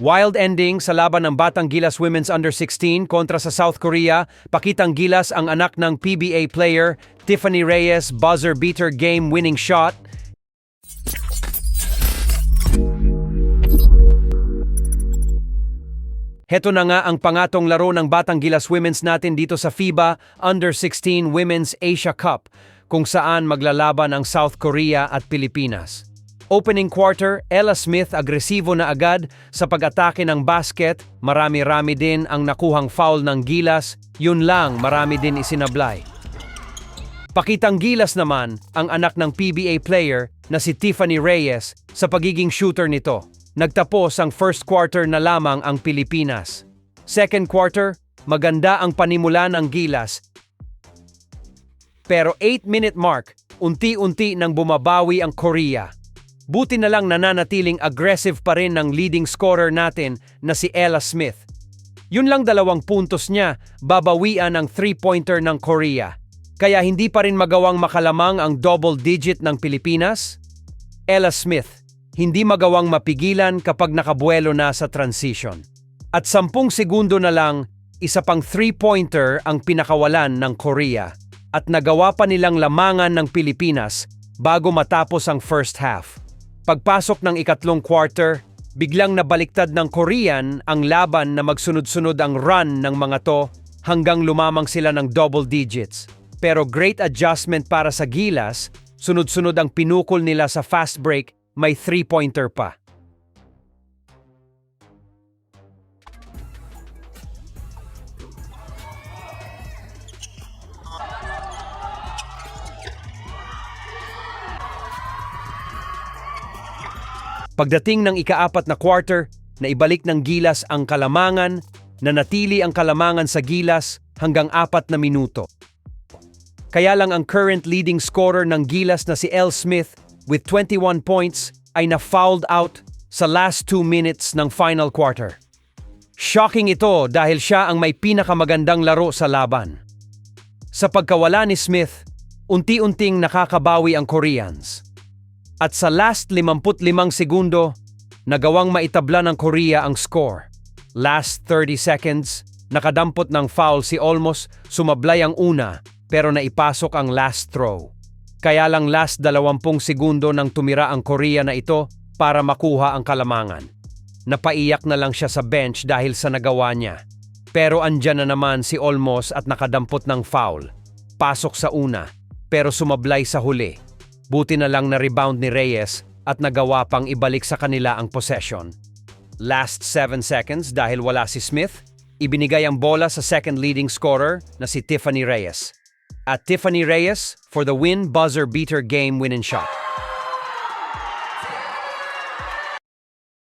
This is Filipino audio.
Wild ending sa laban ng Batang Gilas Women's Under-16 kontra sa South Korea. Pakitang Gilas ang anak ng PBA player, Tiffany Reyes, buzzer beater game winning shot. Heto na nga ang pangatong laro ng Batang Gilas Women's natin dito sa FIBA Under-16 Women's Asia Cup, kung saan maglalaban ang South Korea at Pilipinas. Opening quarter, Ella Smith agresibo na agad sa pag-atake ng basket, marami-rami din ang nakuhang foul ng Gilas, yun lang marami din isinablay. Pakitang Gilas naman ang anak ng PBA player na si Tiffany Reyes sa pagiging shooter nito. Nagtapos ang first quarter na lamang ang Pilipinas. Second quarter, maganda ang panimula ng Gilas. Pero 8-minute mark, unti-unti nang bumabawi ang Korea. Buti na lang nananatiling aggressive pa rin ng leading scorer natin na si Ella Smith. Yun lang 2 puntos niya, babawian ang 3-pointer ng Korea. Kaya hindi pa rin magawang makalamang ang double digit ng Pilipinas. Ella Smith, hindi magawang mapigilan kapag nakabuelo na sa transition. At 10 segundo na lang, isa pang 3-pointer ang pinakawalan ng Korea. At nagawa pa nilang lamangan ng Pilipinas bago matapos ang first half. Pagpasok ng ikatlong quarter, biglang nabaliktad ng Korean ang laban na magsunod-sunod ang run ng mga to hanggang lumamang sila ng double digits. Pero great adjustment para sa Gilas, sunod-sunod ang pinukol nila sa fast break, may 3-pointer pa. Pagdating ng ika-4 na quarter, naibalik ng Gilas ang kalamangan, nanatili ang kalamangan sa Gilas hanggang 4 na minuto. Kaya lang ang current leading scorer ng Gilas na si Elle Smith with 21 points ay na-fouled out sa last 2 minutes ng final quarter. Shocking ito dahil siya ang may pinakamagandang laro sa laban. Sa pagkawala ni Smith, unti-unting nakakabawi ang Koreans. At sa last 55 segundo, nagawang maitabla ng Korea ang score. Last 30 seconds, nakadampot ng foul si Olmos, sumablay ang una, pero naipasok ang last throw. Kaya lang last 20 segundo nang tumira ang Korea na ito para makuha ang kalamangan. Napaiyak na lang siya sa bench dahil sa nagawa niya. Pero andyan na naman si Olmos at nakadampot ng foul. Pasok sa una, pero sumablay sa huli. Buti na lang na-rebound ni Reyes at nagawa pang ibalik sa kanila ang possession. Last 7 seconds dahil wala si Smith, ibinigay ang bola sa second leading scorer na si Tiffany Reyes. At Tiffany Reyes for the win buzzer beater game winning shot.